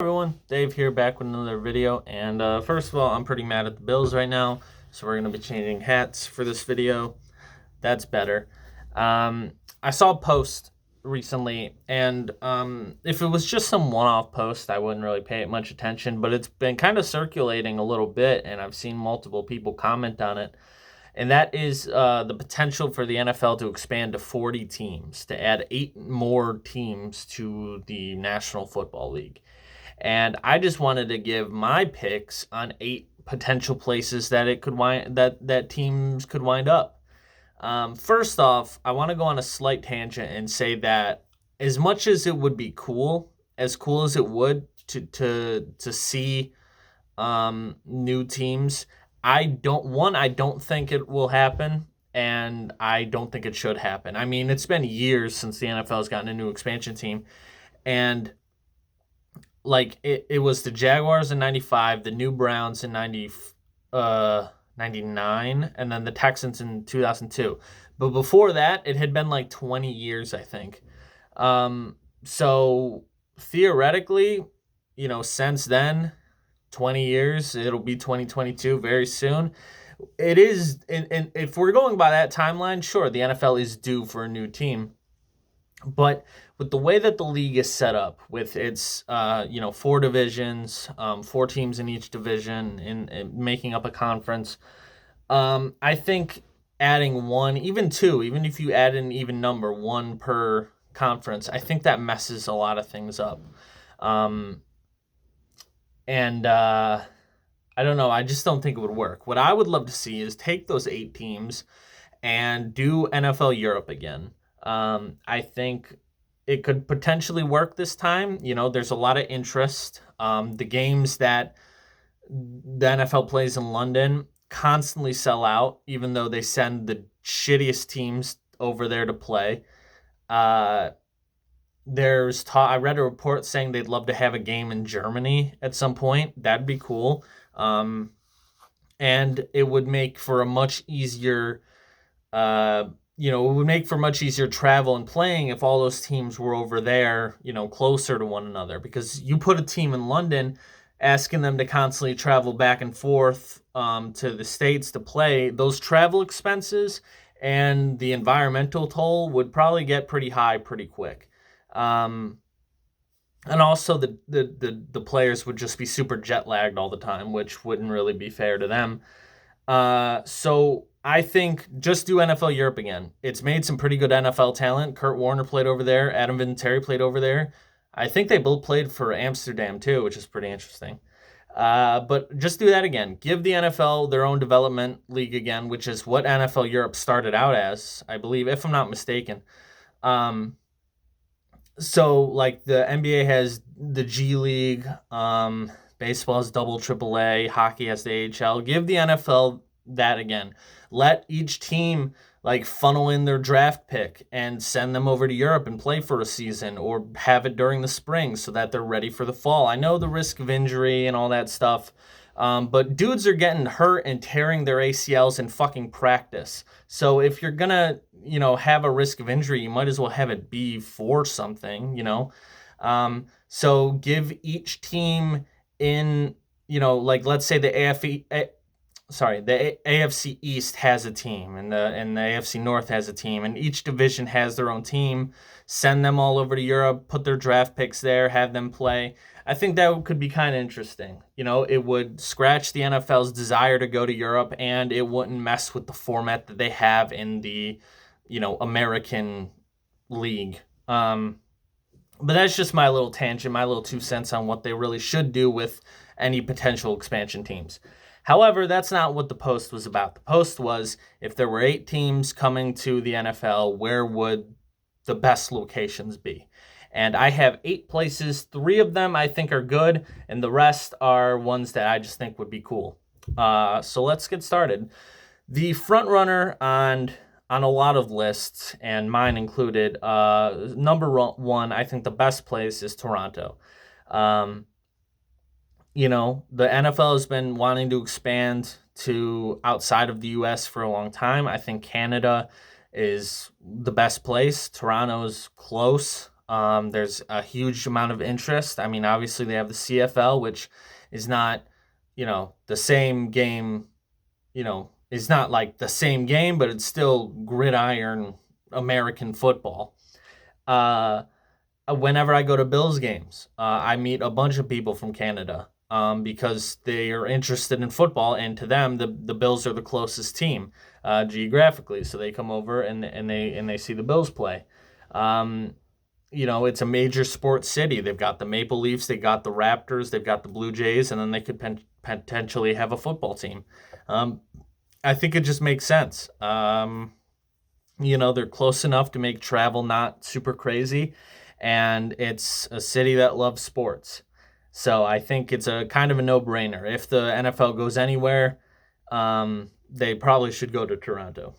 Everyone, Dave here, back with another video. And first of all, I'm pretty mad at the Bills right now, so we're going to be changing hats for this video. That's better. I saw a post recently, and if it was just some one-off post, I wouldn't really pay it much attention, but it's been kind of circulating a little bit, and I've seen multiple people comment on it. And that is the potential for the NFL to expand to 40 teams, to add 8 more teams to the National Football League. And I just wanted to give my picks on 8 potential places that that teams could wind up. First off, I want to go on a slight tangent and say that as much as it would be cool, as cool as it would to see new teams, I don't think it will happen, and I don't think it should happen. I mean, it's been years since the NFL has gotten a new expansion team, and like it was the Jaguars in 95, the new Browns in 99, and then the Texans in 2002. But before that, it had been like 20 years, I think. So theoretically, since then, 20 years, it'll be 2022 very soon. It is, and if we're going by that timeline, sure, the NFL is due for a new team. But with the way that the league is set up, with its 4 divisions, 4 teams in each division, in making up a conference, I think adding 1, even 2, even if you add an even number, 1 per conference, I think that messes a lot of things up. I don't know. I just don't think it would work. What I would love to see is take those 8 teams and do NFL Europe again. I think it could potentially work this time. There's a lot of interest. The games that the NFL plays in London constantly sell out, even though they send the shittiest teams over there to play. I read a report saying they'd love to have a game in Germany at some point. That'd be cool. And it would make for a much easier travel and playing if all those teams were over there, closer to one another. Because you put a team in London, asking them to constantly travel back and forth to the States to play, those travel expenses and the environmental toll would probably get pretty high pretty quick. And also the players would just be super jet lagged all the time, which wouldn't really be fair to them. So I think just do NFL Europe again. It's made some pretty good NFL talent. Kurt Warner played over there. Adam Vinatieri played over there. I think they both played for Amsterdam too, which is pretty interesting. But just do that again. Give the NFL their own development league again, which is what NFL Europe started out as, I believe, if I'm not mistaken. So like the NBA has the G League, baseball has double AAA, hockey has the AHL. Give the NFL that again. Let each team like funnel in their draft pick and send them over to Europe and play for a season, or have it during the spring so that they're ready for the fall. I know the risk of injury and all that stuff, but dudes are getting hurt and tearing their ACLs in fucking practice. So if you're gonna, have a risk of injury, you might as well have it be for something, So give each team in, like let's say the AFC East has a team, and the AFC North has a team, and each division has their own team. Send them all over to Europe, put their draft picks there, have them play. I think that could be kind of interesting. It would scratch the NFL's desire to go to Europe, and it wouldn't mess with the format that they have in the, American league. But that's just my little tangent, my little 2 cents on what they really should do with any potential expansion teams. However, that's not what the post was about. The post was, if there were 8 teams coming to the NFL, where would the best locations be? And I have 8 places. 3 of them I think are good, and the rest are ones that I just think would be cool. So let's get started. The front runner on a lot of lists, and mine included, number 1, I think the best place is Toronto. The NFL has been wanting to expand to outside of the US for a long time. I think Canada is the best place. Toronto's close. There's a huge amount of interest. I mean, obviously they have the CFL, which is not, the same game, is not like the same game, but it's still gridiron American football. Uh, Whenever I go to Bills games, I meet a bunch of people from Canada because they are interested in football, and to them, the Bills are the closest team geographically. So they come over and they see the Bills play. Um, it's a major sports city. They've got the Maple Leafs, they got the Raptors, they've got the Blue Jays, and then they could potentially have a football team. I think it just makes sense. They're close enough to make travel not super crazy, and it's a city that loves sports. So I think it's a kind of a no-brainer. If the NFL goes anywhere, they probably should go to Toronto.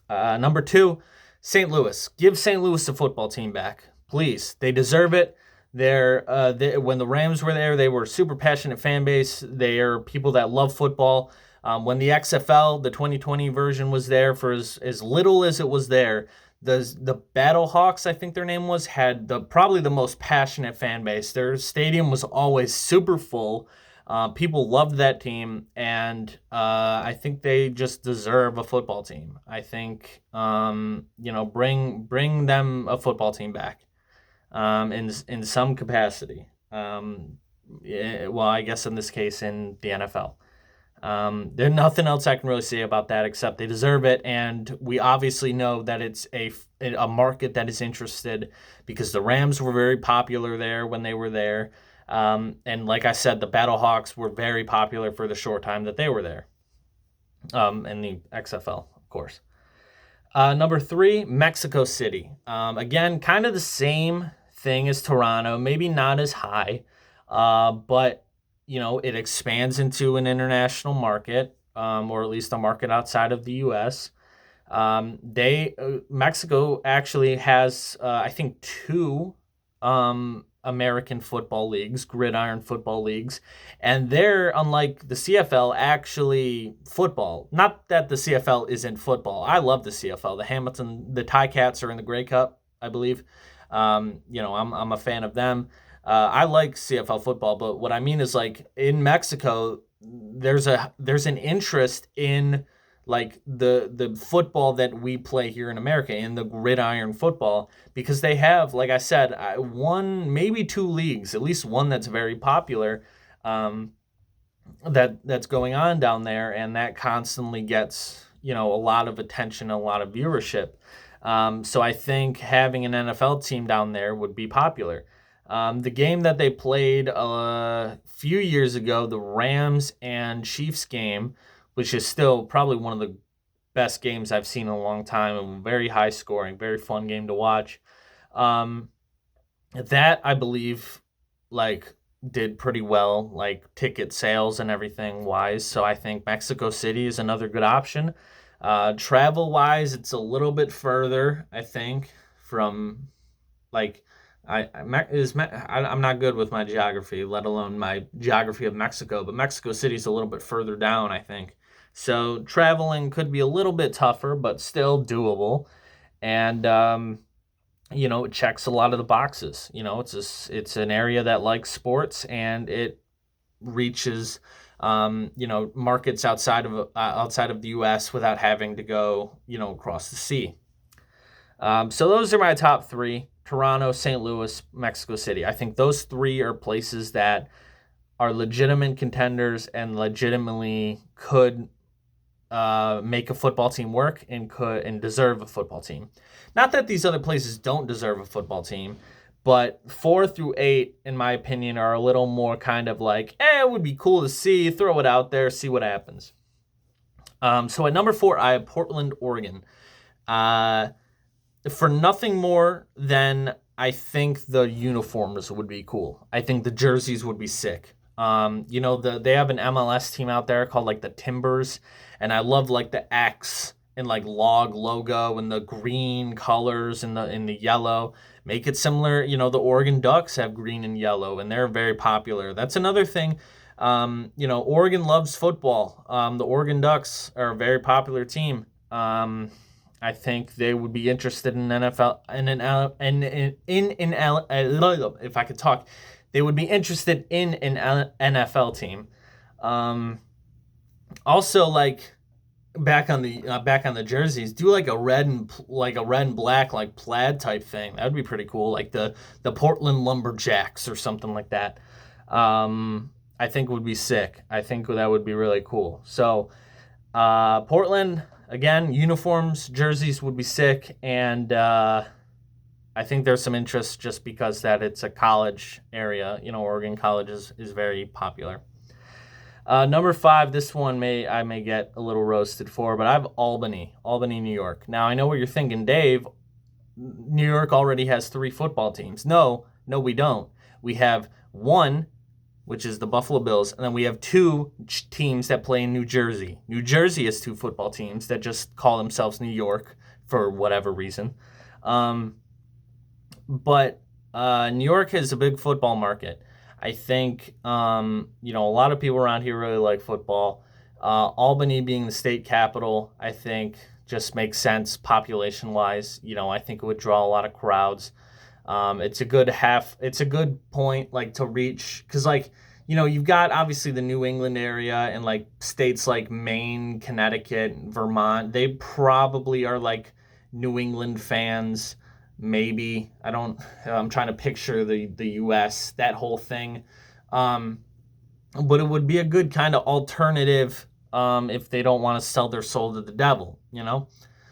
Number 2, St. Louis. Give St. Louis a football team back, please. They deserve it. When the Rams were there, they were a super passionate fan base. They are people that love football. When the XFL, the 2020 version, was there, for as little as it was there, the Battlehawks, I think their name was, had probably the most passionate fan base. Their stadium was always super full. People loved that team, and I think they just deserve a football team. I think bring them a football team back in some capacity. Well, I guess in this case in the NFL. There's nothing else I can really say about that except they deserve it, and we obviously know that it's a market that is interested because the Rams were very popular there when they were there. And like I said, the Battlehawks were very popular for the short time that they were there. And the XFL, of course. Number 3, Mexico City. Again, kind of the same thing as Toronto, maybe not as high, but it expands into an international market, or at least a market outside of the U.S. Mexico actually has, I think, 2 American football leagues, gridiron football leagues, and they're, unlike the CFL, actually football. Not that the CFL isn't football. I love the CFL. The Ticats are in the Grey Cup, I believe. I'm a fan of them. I like CFL football, but what I mean is, like, in Mexico, there's an interest in, like, the football that we play here in America, in the gridiron football, because they have, like I said, one, maybe 2 leagues, at least one that's very popular, that's going on down there, and that constantly gets, a lot of attention, a lot of viewership. So I think having an NFL team down there would be popular. The game that they played a few years ago, the Rams and Chiefs game, which is still probably one of the best games I've seen in a long time, and very high scoring, very fun game to watch. That, I believe, did pretty well, like ticket sales and everything wise. So I think Mexico City is another good option. Travel wise, it's a little bit further, I think, from I'm not good with my geography, let alone my geography of Mexico, but Mexico City is a little bit further down, I think. So traveling could be a little bit tougher, but still doable. And, it checks a lot of the boxes. It's an area that likes sports, and it reaches, markets outside of the U.S. without having to go, across the sea. So those are my top 3. Toronto, St. Louis, Mexico City. I think those 3 are places that are legitimate contenders and legitimately could make a football team work and deserve a football team. Not that these other places don't deserve a football team, but 4 through 8, in my opinion, are a little more kind of like, it would be cool to see, throw it out there, see what happens. So at number 4, I have Portland, Oregon. For nothing more than I think the uniforms would be cool. I think the jerseys would be sick. They have an MLS team out there called the Timbers, and I love the X and log logo and the green colors and the yellow. Make it similar. The Oregon Ducks have green and yellow, and they're very popular. That's another thing. Oregon loves football. The Oregon Ducks are a very popular team. I think they would be interested in NFL if I could talk, they would be interested in an NFL team. Also, like back on the jerseys, do like a red and black like plaid type thing. That would be pretty cool, like the Portland Lumberjacks or something like that. I think would be sick. I think that would be really cool. So Portland, again, uniforms, jerseys would be sick, and I think there's some interest just because that it's a college area. Oregon College is very popular. Number 5, this one I may get a little roasted for, but I have Albany, New York. Now, I know what you're thinking, Dave. New York already has 3 football teams. No, we don't. We have one, which is the Buffalo Bills, and then we have 2 teams that play in New Jersey. New Jersey has 2 football teams that just call themselves New York for whatever reason. But New York has a big football market. I think, a lot of people around here really like football. Albany being the state capital, I think just makes sense population-wise. I think it would draw a lot of crowds. It's a good point, like, to reach, because, like, you've got obviously the New England area and like states like Maine, Connecticut, Vermont. They probably are like New England fans. Maybe I'm trying to picture the U.S., that whole thing. But it would be a good kind of alternative if they don't want to sell their soul to the devil,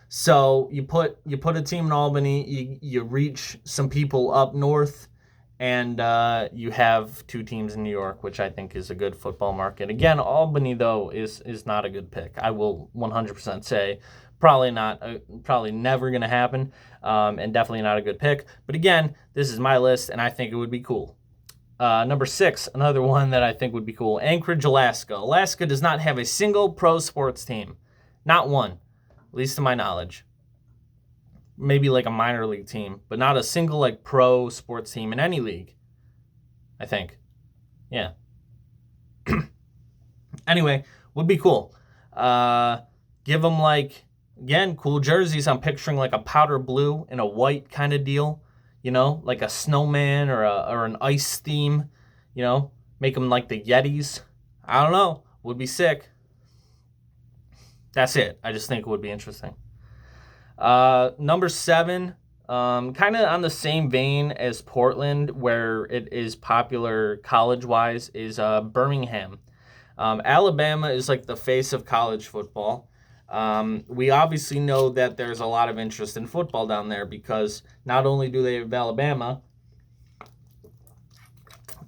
So you put a team in Albany, you reach some people up north, and you have 2 teams in New York, which I think is a good football market. Again, Albany, though, is not a good pick. I will 100% say probably never going to happen, and definitely not a good pick. But again, this is my list, and I think it would be cool. Number 6, another one that I think would be cool, Anchorage, Alaska. Alaska does not have a single pro sports team. Not one, at least to my knowledge. Maybe like a minor league team, but not a single like pro sports team in any league, I think. Yeah. Anyway, would be cool. Give them like, again, cool jerseys. I'm picturing like a powder blue and a white kind of deal, like a snowman or an ice theme, make them like the Yetis. I don't know. Would be sick. That's it. I just think it would be interesting. Number 7, kind of on the same vein as Portland, where it is popular college-wise, is Birmingham. Alabama is like the face of college football. We obviously know that there's a lot of interest in football down there because not only do they have Alabama,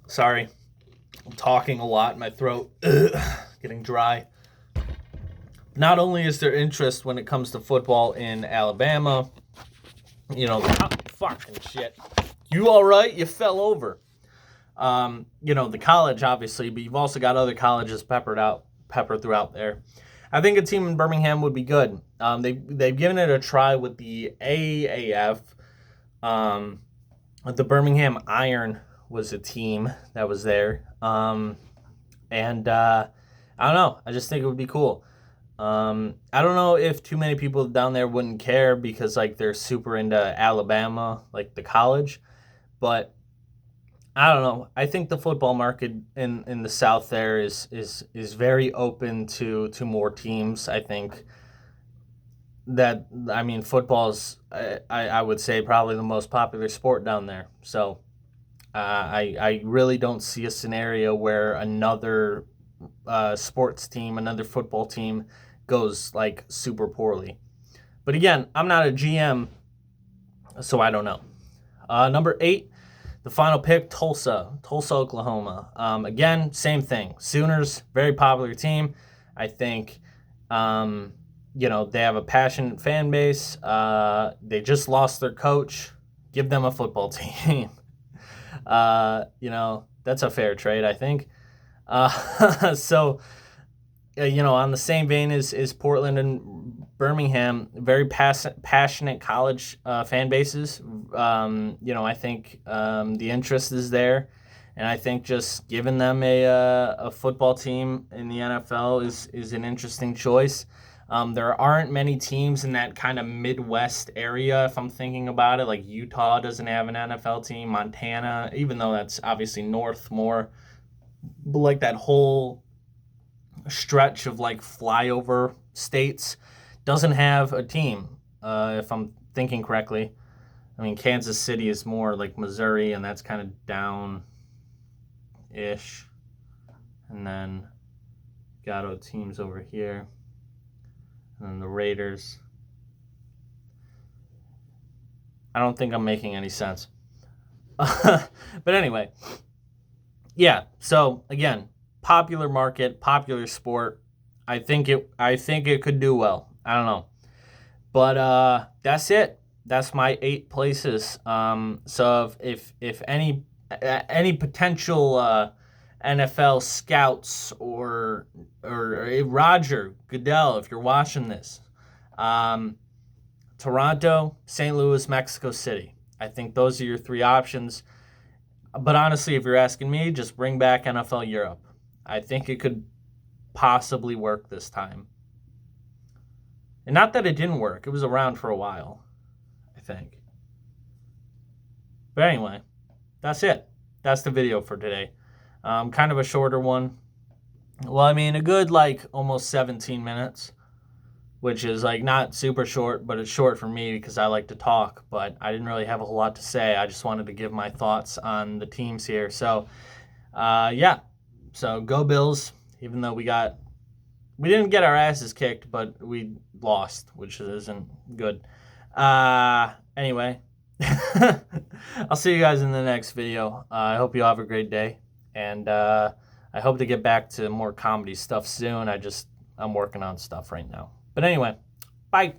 sorry, I'm talking a lot, my throat getting dry. Not only is there interest when it comes to football in Alabama, fucking shit. You all right? You fell over. The college, obviously, but you've also got other colleges peppered throughout there. I think a team in Birmingham would be good. They've given it a try with the AAF. The Birmingham Iron was a team that was there. And I don't know. I just think it would be cool. I don't know if too many people down there wouldn't care because like they're super into Alabama, like the college, but I don't know. I think the football market in the South there is very open to more teams. I think that, football is, I would say, probably the most popular sport down there. So I really don't see a scenario where another sports team, another football team goes like super poorly. But again, I'm not a GM, so I don't know. Number 8, the final pick, Tulsa, Oklahoma. Again, same thing. Sooners, very popular team. I think, they have a passionate fan base. They just lost their coach. Give them a football team. That's a fair trade, I think. So, on the same vein as Portland and Birmingham, very passionate college fan bases. I think the interest is there, and I think just giving them a football team in the NFL is an interesting choice. There aren't many teams in that kind of Midwest area, if I'm thinking about it. Like Utah doesn't have an NFL team, Montana, even though that's obviously north more. But like that whole stretch of like flyover states doesn't have a team, if I'm thinking correctly. I mean, Kansas City is more like Missouri, and that's kind of down-ish. And then got our teams over here. And then the Raiders. I don't think I'm making any sense. But anyway, yeah. So again, popular market, popular sport. I think it could do well. I don't know. But that's it. That's my 8 places. So if any potential NFL scouts or Roger Goodell, if you're watching this, Toronto, St. Louis, Mexico City. I think those are your 3 options. But honestly, if you're asking me, just bring back NFL Europe. I think it could possibly work this time. And not that it didn't work. It was around for a while, I think. But anyway, that's it. That's the video for today. Kind of a shorter one. Well, I mean, a good, like, almost 17 minutes, which is, like, not super short, but it's short for me because I like to talk. But I didn't really have a whole lot to say. I just wanted to give my thoughts on the teams here. So, yeah. So, go Bills, even though we didn't get our asses kicked, but we lost, which isn't good. Anyway, I'll see you guys in the next video. I hope you have a great day, and I hope to get back to more comedy stuff soon. I'm working on stuff right now. But anyway, bye.